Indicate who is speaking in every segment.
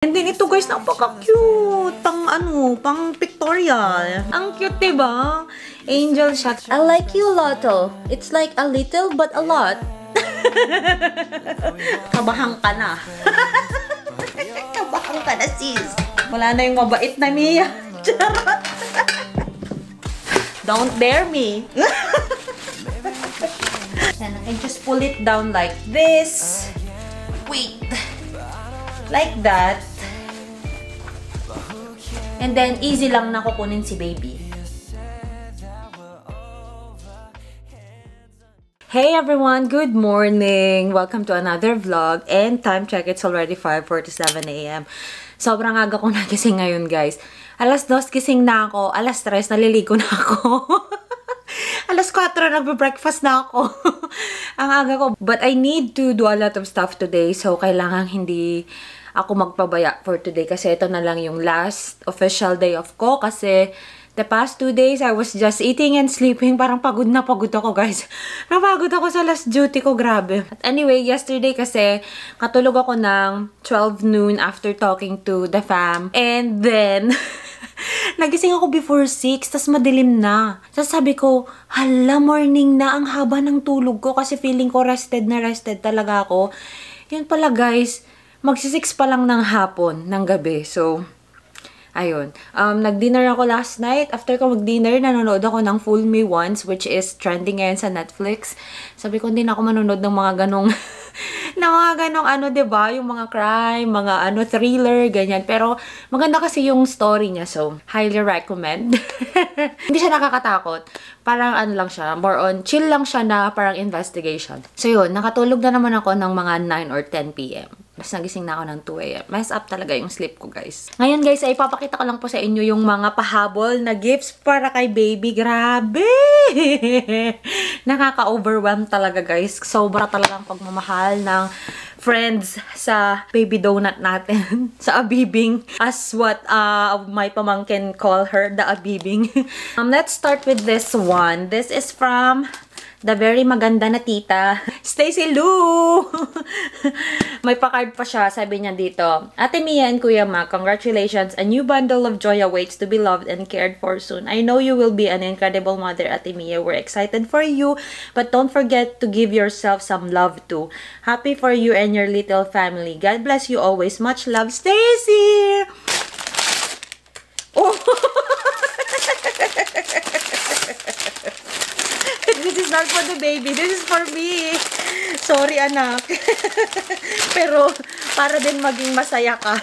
Speaker 1: And then ito guys, napaka-cute. Pang pictorial. Ang cute, diba? Angel siya. I like you, Lotto. It's like a little but a lot. Kabahang ka na. Kabahang ka na, sis. Wala na yung mabait na Mia. Charot. Don't dare me. And I can just pull it down like this. Wait. Like that. And then, easy lang na kukunin si baby. Hey everyone! Good morning! Welcome to another vlog. And time check, it's already 5:47 AM. Sobrang aga ko nagising ngayon, guys. Alas 2 gising na ako. Alas 3 naliligo na ako. Alas 4 nagbe-breakfast na ako. Ang aga ko. But I need to do a lot of stuff today. So, kailangan hindi ako magpabaya for today. Kasi ito na lang yung last official day off ko. Kasi the past 2 days, I was just eating and sleeping. Parang pagod na pagod ako, guys. Napagod ako sa last duty ko. Grabe. But anyway, yesterday kasi, katulog ako ng 12 noon after talking to the fam. And then, nagising ako before 6, tas madilim na. Tas sabi ko, hala, morning na, ang haba ng tulog ko kasi feeling ko rested na rested talaga ako. Yun pala guys, magsi-6 pa lang ng hapon, ng gabi. So, ayun. Nag-dinner ako last night. After ko mag-dinner, nanonood ako ng Fool Me Once, which is trending ngayon sa Netflix. Sabi ko, hindi na ako manonood ng mga ganong diba? Yung mga crime, mga thriller, ganyan. Pero, maganda kasi yung story niya. So, highly recommend. Hindi siya nakakatakot. Parang lang siya, more on, chill lang siya na parang investigation. So, yun. Nakatulog na naman ako ng mga 9 or 10 PM. Mas nagising na ako ng 2 AM. Mess up talaga yung sleep ko, guys. Ngayon, guys, ay ipapakita ko lang po sa inyo yung mga pahabol na gifts para kay baby. Grabe! Nakaka-overwhelm talaga, guys. Sobra talagang pagmamahal ng friends sa baby donut natin. Sa abibing. As what my pamangkin call her, the abibing. Let's start with this one. This is from the very maganda na tita, Stacy Lou! May pa-card pa siya. Sabi niya dito, Ate Mia and Kuya Ma, congratulations. A new bundle of joy awaits to be loved and cared for soon. I know you will be an incredible mother, Ate Mia. We're excited for you, but don't forget to give yourself some love too. Happy for you and your little family. God bless you always. Much love, Stacy! Oh! This is not for the baby. This is for me. Sorry, anak. Pero, para din maging masaya ka.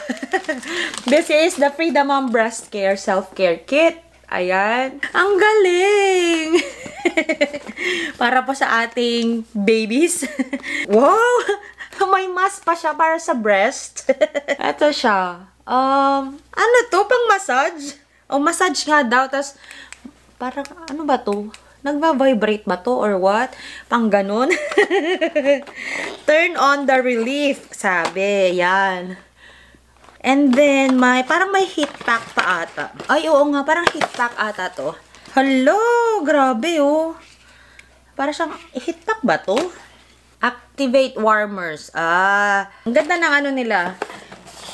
Speaker 1: This is the Freedom Mom Breast Care Self-Care Kit. Ayan. Ang galing! Para po sa ating babies. Wow! May mask pa siya para sa breast. Ito siya. Ano to? Pang massage? O, massage nga daw. Tapos, parang, ano ba to? Nagva-vibrate ba to or what? Pang ganun. Turn on the relief. Sabi. Yan. And then, parang may heat pack pa ata. Ay, oo nga. Parang heat pack ata to. Hello! Grabe, oh. Parang siyang heat pack ba to? Activate warmers. Ang ganda ng nila.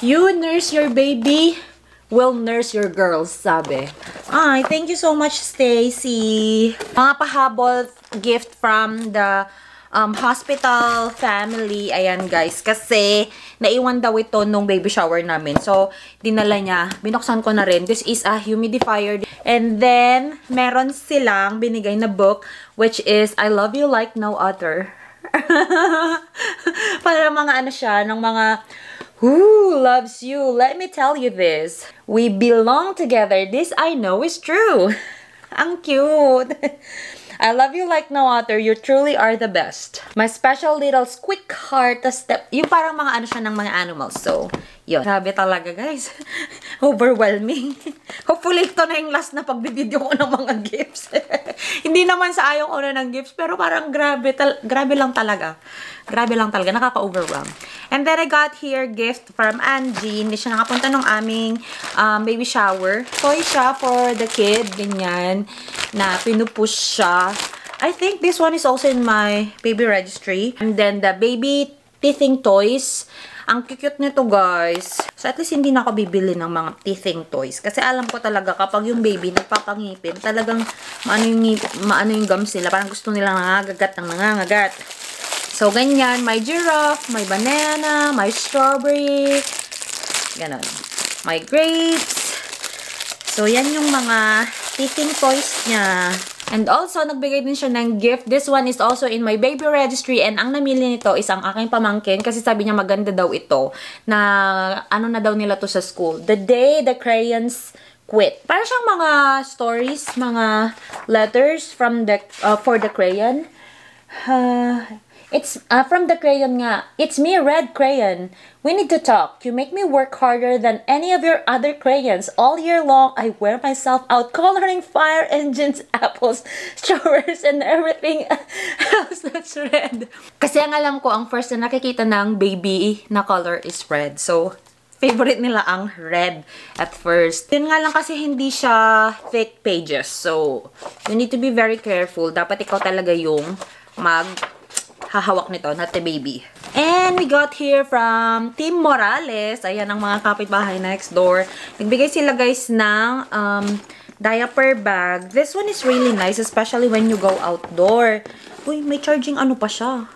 Speaker 1: You nurse your baby, will nurse your girls, sabi. Ay, thank you so much, Stacy. Mga pahabol gift from the hospital family. Ayan, guys. Kasi, naiwan daw ito nung baby shower namin. So, dinala niya. Binuksan ko na rin. This is a humidifier. And then, meron silang binigay na book, which is I Love You Like No Other. Para mga siya, ng mga who loves you? Let me tell you this. We belong together. This I know is true. Ang cute. I love you like no other. You truly are the best. My special little squeak heart. Yung parang mga siya ng mga animals. So, yun. Grabe talaga, guys. Overwhelming. Hopefully, ito na yung last na pagbibideo ko ng mga gifts. Hindi naman sa ayaw ko na ng gifts, pero parang grabe lang talaga. Grabe lang talaga. Nakaka-overwhelm. And then, I got here gift from Angie. Hindi siya nakapunta nung aming baby shower. Toy siya for the kid. Ganyan. Na pinupush siya. I think this one is also in my baby registry. And then, the baby teething toys. Ang cute nito, guys. So, at least hindi na ako bibili ng mga teething toys. Kasi alam ko talaga, kapag yung baby nagpapangipin, talagang maano yung gums nila. Parang gusto nila nangangagat ng nangangagat. So, ganyan. May giraffe, may banana, may strawberry. Ganon. May grapes. So, yan yung mga teething toys niya. And also, nagbigay din siya ng gift. This one is also in my baby registry. And ang namili nito is ang aking pamangkin. Kasi sabi niya maganda daw ito. Na ano na daw nila to sa school. The day the crayons quit. Para siyang mga stories, mga letters from the for the crayon. It's from the crayon nga. It's me, Red Crayon. We need to talk. You make me work harder than any of your other crayons. All year long, I wear myself out coloring fire engines, apples, strawberries, and everything else that's red. Kasi ang alam ko, ang first na nakikita ng baby na color is red. So, favorite nila ang red at first. Yun nga lang kasi hindi siya thick pages. So, you need to be very careful. Dapat ikaw talaga yung hahawak nito, not the baby. And we got here from Team Morales. Ayan ang mga kapitbahay next door. Nagbigay sila guys ng diaper bag. This one is really nice, especially when you go outdoor. Uy, may charging ano pa siya.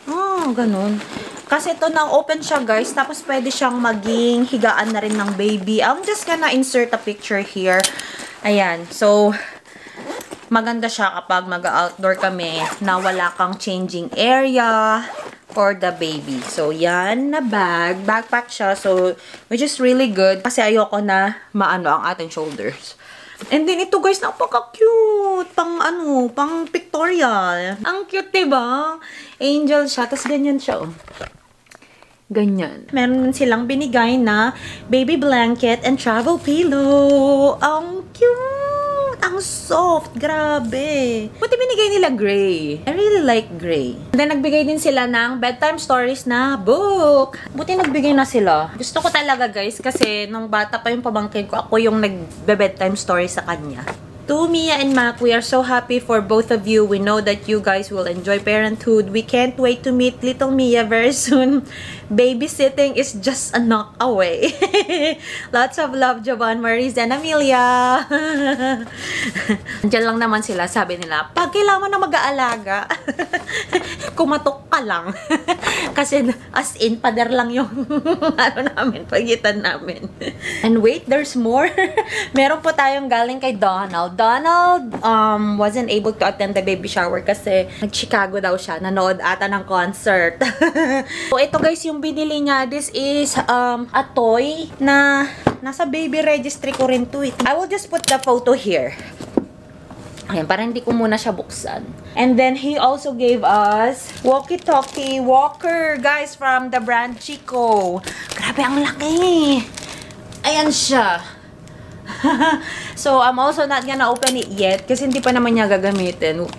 Speaker 1: Oh, ganun. Kasi ito na-open siya guys. Tapos pwede siyang maging higaan na rin ng baby. I'm just gonna insert a picture here. Ayan. So, maganda siya kapag mag-outdoor kami na wala kang changing area for the baby. So, yan na bag. Backpack siya. So, which is really good. Kasi ayoko na maano ang ating shoulders. And then, ito guys, napaka-cute. Pang pictorial. Ang cute, diba? Angel siya. Tapos, ganyan siya, oh. Ganyan. Meron silang binigay na baby blanket and travel pillow. Ang cute! Ang soft. Grabe. Buti binigay nila gray. I really like gray. And then, nagbigay din sila ng bedtime stories na book. Buti nagbigay na sila. Gusto ko talaga, guys, kasi nung bata pa yung pamangkin ko, ako yung nagbe-bedtime story sa kanya. To Mia and Mac, we are so happy for both of you. We know that you guys will enjoy parenthood. We can't wait to meet little Mia very soon. Babysitting is just a knock away. Lots of love, Jovan, Maris, and Amelia. Diyan lang naman sila, sabi nila, pag kailangan na mag-aalaga, kumatok ka lang. Kasi as in, pader lang yung pagitan namin. And wait, there's more. Meron po tayong galing kay Donald. Donald wasn't able to attend the baby shower kasi nag-Chicago daw siya. Nanood ata ng concert. So, ito guys, yung binili niya. This is a toy na nasa baby registry ko rin to. I will just put the photo here. Ayan, para hindi ko muna siya buksan. And then, he also gave us walkie-talkie walker, guys, from the brand Chico. Grabe, ang laki. Ayan siya. So, I'm also not gonna open it yet kasi hindi pa naman niya gagamitin.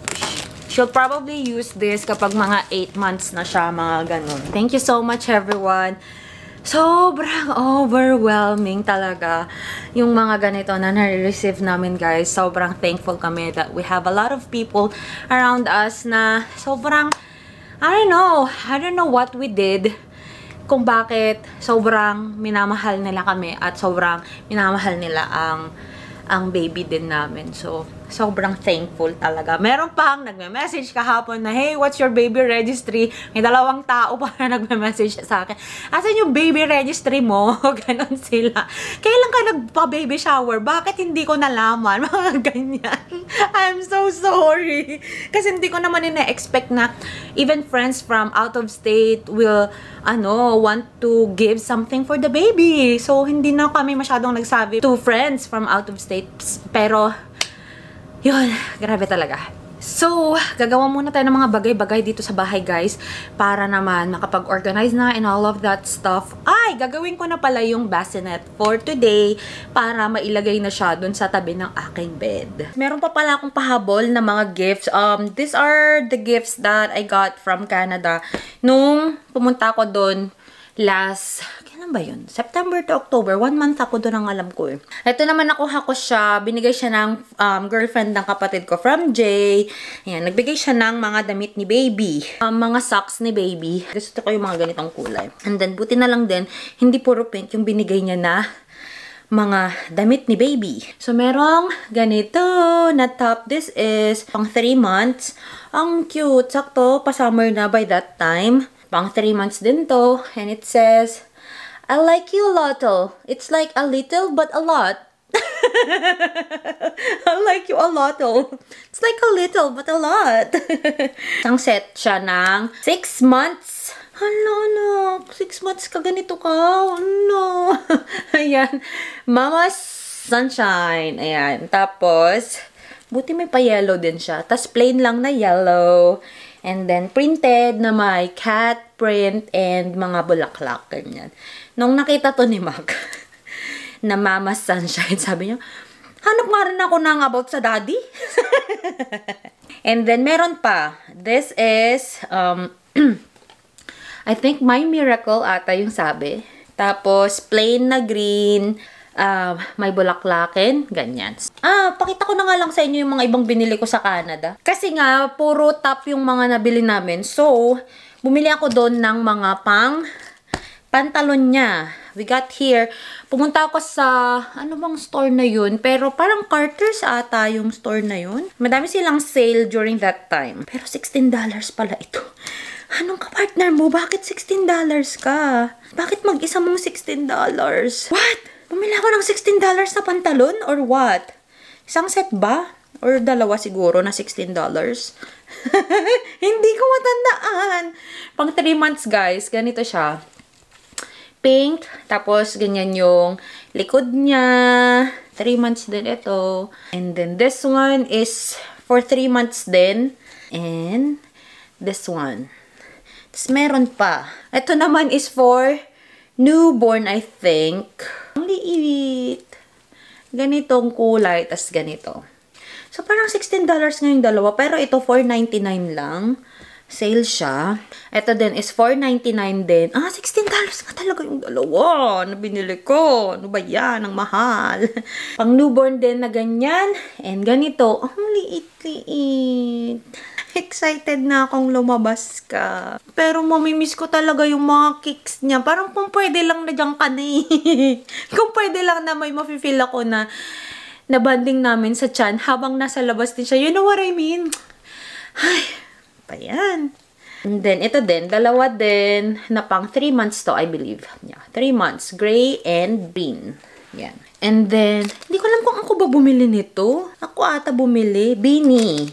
Speaker 1: She'll probably use this kapag mga 8 months na siya, mga ganun. Thank you so much, everyone. Sobrang overwhelming talaga yung mga ganito na nare-receive namin, guys. Sobrang thankful kami that we have a lot of people around us na sobrang, I don't know what we did kung bakit sobrang minamahal nila kami at sobrang minamahal nila ang baby din namin. So, sobrang thankful talaga. Meron pang nagme-message kahapon na, hey, what's your baby registry? May 2 tao pa na nagme-message sa akin. Asan yung baby registry mo? Ganon sila. Kailan ka nagpa-baby shower? Bakit hindi ko nalaman? Mga ganyan. I'm so sorry. Kasi hindi ko naman ina-expect na even friends from out of state will, want to give something for the baby. So, hindi na kami masyadong nagsabi to friends from out of state. Pero, yun, grabe talaga. So, gagawa muna tayo ng mga bagay-bagay dito sa bahay, guys. Para naman makapag-organize na and all of that stuff. Ay, gagawin ko na pala yung bassinet for today para mailagay na siya dun sa tabi ng aking bed. Meron pa pala akong pahabol na mga gifts. These are the gifts that I got from Canada. Nung pumunta ko dun kailan ba yun? September to October. 1 month ako doon ang alam ko eh. Ito naman nakuha ko siya. Binigay siya ng girlfriend ng kapatid ko from Jay. Ayan, nagbigay siya ng mga damit ni baby. Mga socks ni baby. Gusto ko yung mga ganitong kulay. And then, buti na lang din, hindi puro pink yung binigay niya na mga damit ni baby. So, merong ganito na top. This is pang 3 months. Ang cute. Sakto, pa-summer na by that time. Pang 3 months din to. And it says, I like you a lot. It's like a little but a lot. I like you a lot. It's like a little but a lot. Ang set siya ng 6 months. Ano, 6 months ka ganito ka? Ano? Ayan. Mama's Sunshine. Ayan. Tapos, buti may pa-yellow din siya. Tapos, plain lang na yellow. And then, printed na may cat print and mga bulaklak. Ganyan. Nung nakita to ni Mac, na Mama's Sunshine, sabi niya, hanap nga rin ako ng about sa daddy. And then, meron pa. This is, I think My Miracle ata yung sabi. Tapos, plain na green, may bulaklakin, ganyan. Pakita ko na nga lang sa inyo yung mga ibang binili ko sa Canada. Kasi nga, puro top yung mga nabili namin. So, bumili ako doon ng mga pantalon niya. We got here. Pumunta ako sa, ano bang store na yun? Pero parang Carter's ata yung store na yun. Madami silang sale during that time. Pero $16 pala ito. Anong ka-partner mo? Bakit $16 ka? Bakit mag-isa mong $16? What? Bumili ako ng $16 na pantalon or what? Isang set ba? Or dalawa siguro na $16? Hindi ko matandaan. Pang 3 months guys, ganito siya. Pink, tapos ganyan yung likod niya. 3 months din ito. And then this one is for 3 months din. And this one. Tapos meron pa. Ito naman is for newborn, I think. Ang liit. Ganitong kulay, tas ganito. So, parang $16 nga yung dalawa. Pero ito, $4.99 lang. Sale siya. Ito din is $4.99 din. $16 nga talaga yung dalawa na binili ko. Ano ba yan? Ang mahal. Pang newborn din na ganyan. And ganito. Ang liit-liit. Excited na akong lumabas ka. Pero mamimiss ko talaga yung mga kicks niya. Parang kung pwede lang na dyan ka na eh. Kung pwede lang na may mafe-feel ako na banding namin sa tiyan habang nasa labas din siya. You know what I mean? Ay, pa yan. And then, ito din. Dalawa din na pang 3 months to, I believe. Yeah, 3 months. Gray and green. Yan. And then, hindi ko alam kung ako ba bumili nito. Ako ata bumili. Beanie.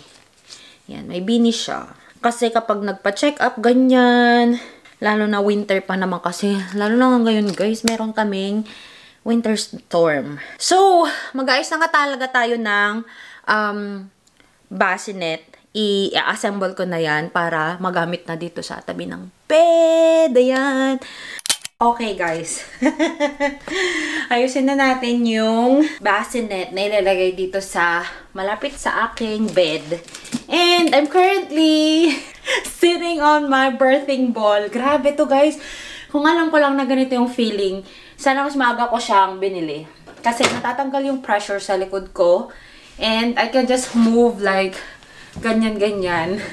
Speaker 1: Yan, may beanie siya. Kasi kapag nagpa-check up, ganyan. Lalo na winter pa naman kasi. Lalo na ngayon guys, meron kaming winter storm. So, mag-ayos na nga talaga tayo ng bassinet. I-assemble ko na yan para magamit na dito sa tabi ng bed. Ayan. Okay guys. Ayusin na natin yung bassinet na ilalagay dito sa malapit sa aking bed. And I'm currently sitting on my birthing ball. Grabe to guys. Kung alam ko lang na ganito yung feeling, sana mas maaga ko siyang binili. Kasi natatanggal yung pressure sa likod ko. And I can just move like ganyan-ganyan.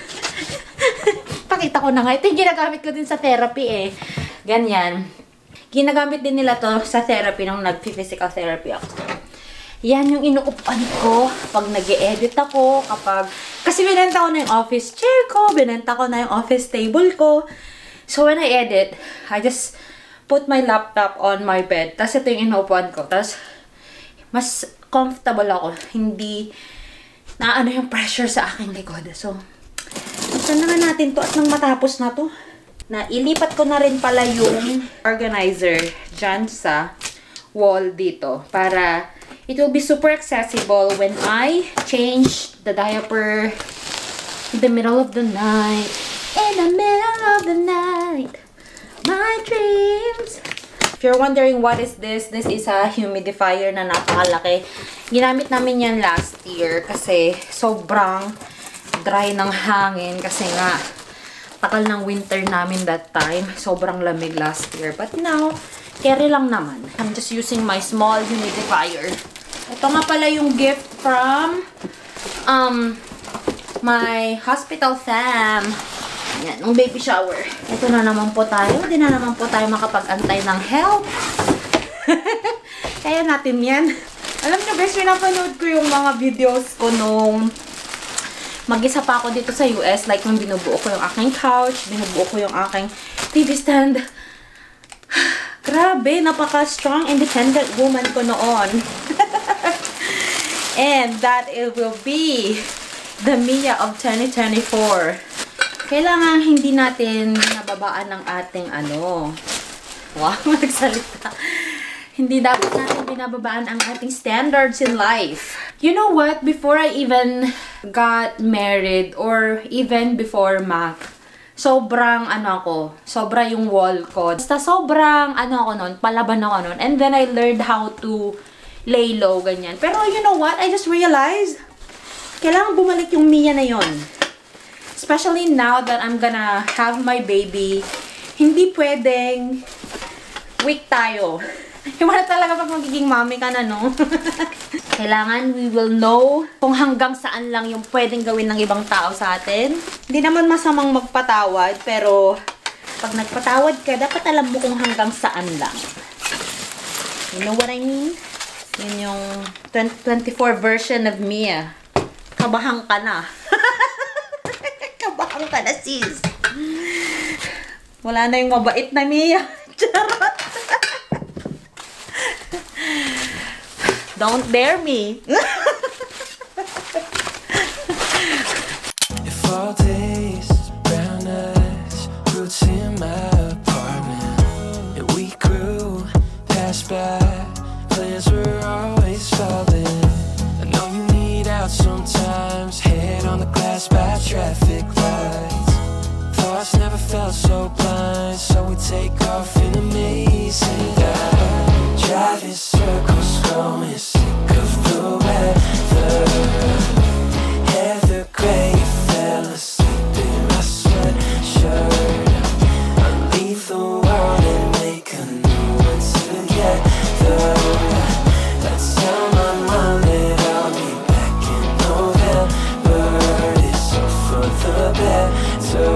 Speaker 1: Pakita ko na nga. Ito yung ginagamit ko din sa therapy eh. Ganyan. Ginagamit din nila to sa therapy nung nag-physical therapy ako. Yan yung inuupan ko pag nag-e-edit ako, kasi binenta ko na yung office chair ko, binenta ko na yung office table ko. So when I edit, I just put my laptop on my bed. Tapos ito yung inuupan ko. Tapos mas comfortable ako. Hindi na ano yung pressure sa aking likod. So, gusto naman natin to at nang matapos na to. Na ilipat ko na rin pala yung organizer dyan sa wall dito. Para it will be super accessible when I change the diaper in the middle of the night. In the middle of the night. My dreams. If you're wondering what is this, this is a humidifier na napakalaki. Ginamit namin yan last year kasi sobrang dry ng hangin kasi nga takal ng winter namin that time. Sobrang lamig last year. But now, Carry lang naman. I'm just using my small humidifier. Ito nga pala yung gift from my hospital fam. Yan, ng baby shower. Ito na naman po tayo. Di na naman po tayo makapag-antay ng help. Kaya natin yan. Alam nyo guys, pinapanood ko yung mga videos ko nung mag-isa pa ako dito sa US. Like, nung binubuo ko yung aking couch, binubuo ko yung aking TV stand. Grabe, napaka-strong, independent woman ko noon. And that it will be the Mia of 2024. Kailangan hindi natin nababaan ng ating wow, nagsalita. Hindi dapat natin binababaan ang ating standards in life. You know what? Before I even got married or even before Mac, sobrang sobra yung wall ko. Basta sobrang palaban ako nun. And then I learned how to lay low, ganyan. Pero you know what? I just realized, kailangan bumalik yung Mia na yon. Especially now that I'm gonna have my baby, hindi pwedeng weak tayo. Iba na talaga pag magiging mommy ka na, no? Kailangan we will know kung hanggang saan lang yung pwedeng gawin ng ibang tao sa atin. Hindi naman masamang magpatawad, pero pag nagpatawad ka, dapat alam mo kung hanggang saan lang. You know what I mean? Yun yung 2024 version of Mia. Kabahang ka na. Kabahang ka na, sis. Wala na yung mabait na Mia. Charot. Don't dare me.
Speaker 2: If all days, brown eyes, roots in my apartment, and we grew, passed by, plans were always falling. I know you need out sometimes, head on the glass by traffic lights. Thoughts never felt so blind, so we take off in amazing dive, driving circles, growing sick of the weather. Heather gray fell asleep in my sweatshirt. I'll leave the world and make a new one together. Let's tell my mom that I'll be back in November. It's all for the better.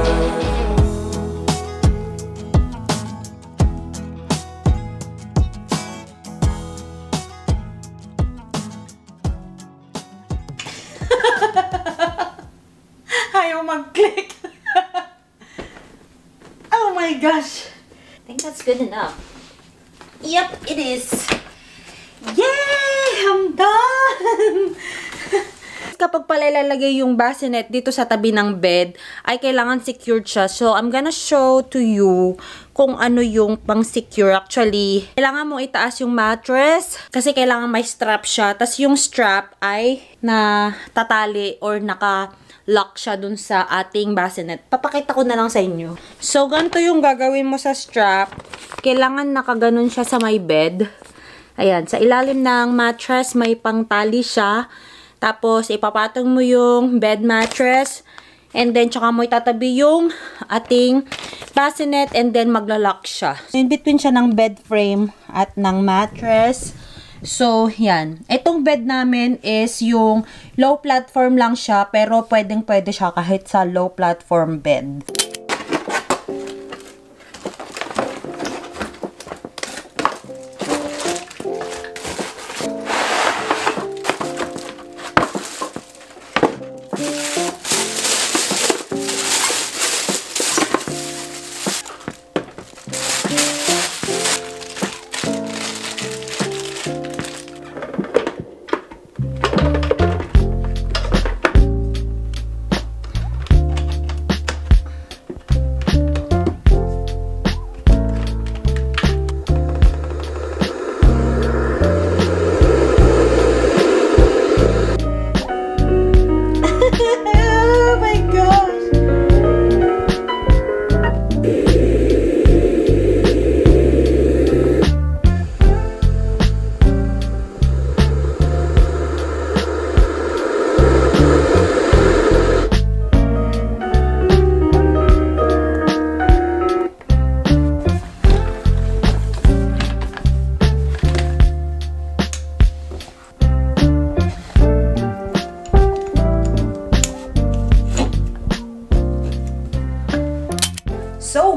Speaker 1: Ayaw mag-click. Oh my gosh. I think that's good enough. Yep, it is. Yay! I'm done! Kapag pala ilalagay yung bassinet dito sa tabi ng bed, ay kailangan secured siya. So, I'm gonna show to you kung ano yung pang-secure. Actually, kailangan mo itaas yung mattress kasi kailangan may strap siya. Tapos yung strap ay natatali or naka-lock siya dun sa ating bassinet. Papakita ko na lang sa inyo. So, ganito yung gagawin mo sa strap. Kailangan nakaganon siya sa may bed. Ayan, sa ilalim ng mattress may pangtali siya. Tapos, ipapatong mo yung bed mattress. And then, tsaka mo itatabi yung ating bassinet. And then, maglalak siya. In between siya ng bed frame at ng mattress. So, yan. Itong bed namin is yung low platform lang siya. Pero, pwedeng-pwede siya kahit sa low platform bed.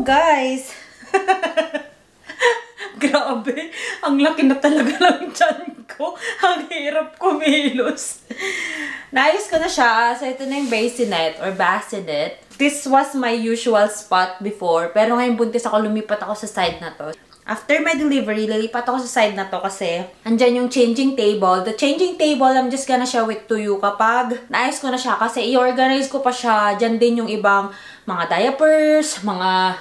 Speaker 1: guys. Grabe. Ang laki na talaga ng tiyan ko. Ang hirap kumilos. Naayos ko na siya. So, ito na yung bassinet or bassinet. This was my usual spot before. Pero ngayon buntis ako, lumipat ako sa side na to. After my delivery, lilipat ako sa side na to kasi andyan yung changing table. The changing table, I'm just gonna show it to you kapag naayos ko na siya kasi i-organize ko pa siya. Dyan din yung ibang mga diapers, mga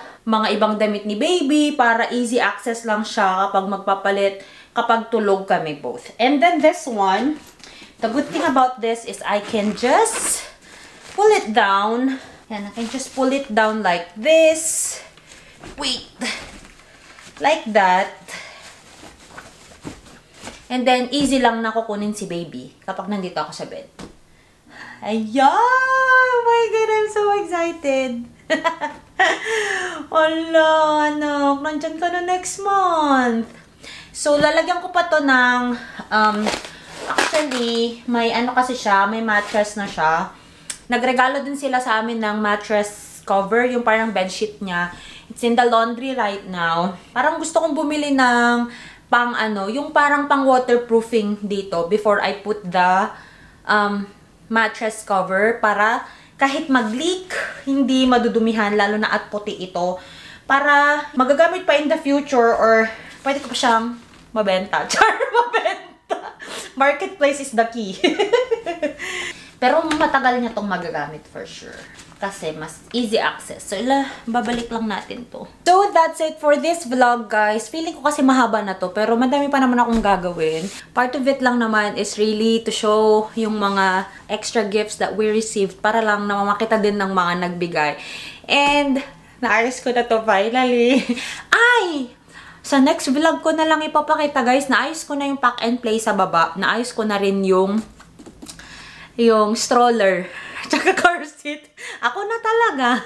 Speaker 1: ibang damit ni baby para easy access lang siya kapag magpapalit, kapag tulog kami both. And then this one, the good thing about this is I can just pull it down. And I can just pull it down like this. Wait. Like that. And then, easy lang na kukunin si baby kapag nandito ako sa bed. Ayan! Oh my God, I'm so excited! Hala, anak. Nandyan ka na next month. So, lalagyan ko pa to ng, actually, may ano kasi siya, may mattress na siya. Nagregalo din sila sa amin ng mattress cover, yung parang bedsheet niya. It's in the laundry right now. Parang gusto kong bumili ng pang ano, yung parang pang waterproofing dito before I put the mattress cover para kahit mag-leak, hindi madudumihan, lalo na at puti ito. Para magagamit pa in the future or pwede ko pa siyang mabenta. Char, mabenta! Marketplace is the key. Pero matagal niya tong magagamit for sure. Kasi mas easy access. So, babalik lang natin to. So, that's it for this vlog, guys. Feeling ko kasi mahaba na to. Pero madami pa naman akong gagawin. Part of it lang naman is really to show yung mga extra gifts that we received para lang na mamakita din ng mga nagbigay. And, naayos ko na to finally. Ay! Sa next vlog ko na lang ipapakita, guys. Naayos ko na yung pack and play sa baba. Naayos ko na rin yung stroller. Tsaka car seat. Ako na talaga.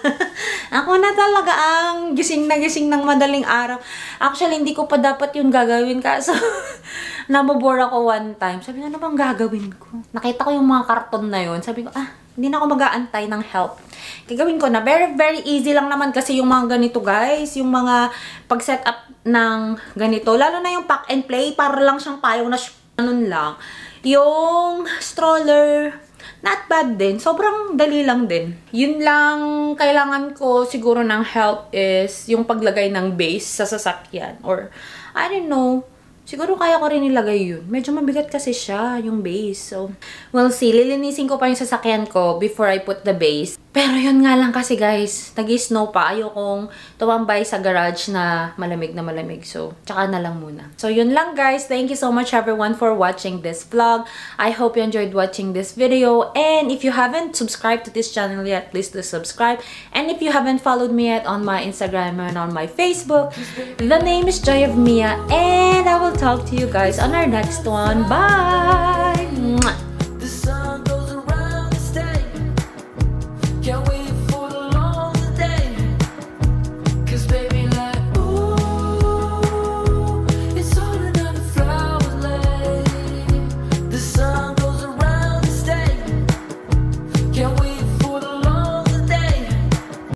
Speaker 1: Ako na talaga ang gising ng madaling araw. Actually, hindi ko pa dapat yung gagawin kaso nabobore ako one time. Sabi ko, ano bang gagawin ko? Nakita ko yung mga karton na yun. Sabi ko, hindi na ako mag-aantay ng help. Gagawin ko na. Very, very easy lang naman kasi yung mga ganito, guys. Yung mga pag-set up ng ganito. Lalo na yung pack and play. Para lang siyang payong na ganun lang. Yung stroller, not bad din. Sobrang dali lang din. Yun lang kailangan ko siguro ng help is yung paglagay ng base sa sasakyan. Or, I don't know. Siguro kaya ko rin ilagay yun. Medyo mabigat kasi siya, yung base. So, we'll see. Lilinisin ko pa yung sasakyan ko before I put the base. Pero yun nga lang kasi, guys. Nag-snow pa. Ayokong tumambay sa garage na malamig. So, tsaka na lang muna. So, yun lang, guys. Thank you so much, everyone, for watching this vlog. I hope you enjoyed watching this video. And if you haven't subscribed to this channel yet, please do subscribe. And if you haven't followed me yet on my Instagram and on my Facebook, the name is Joy of Mia. And I will talk to you guys on our next one. Bye! Mwah!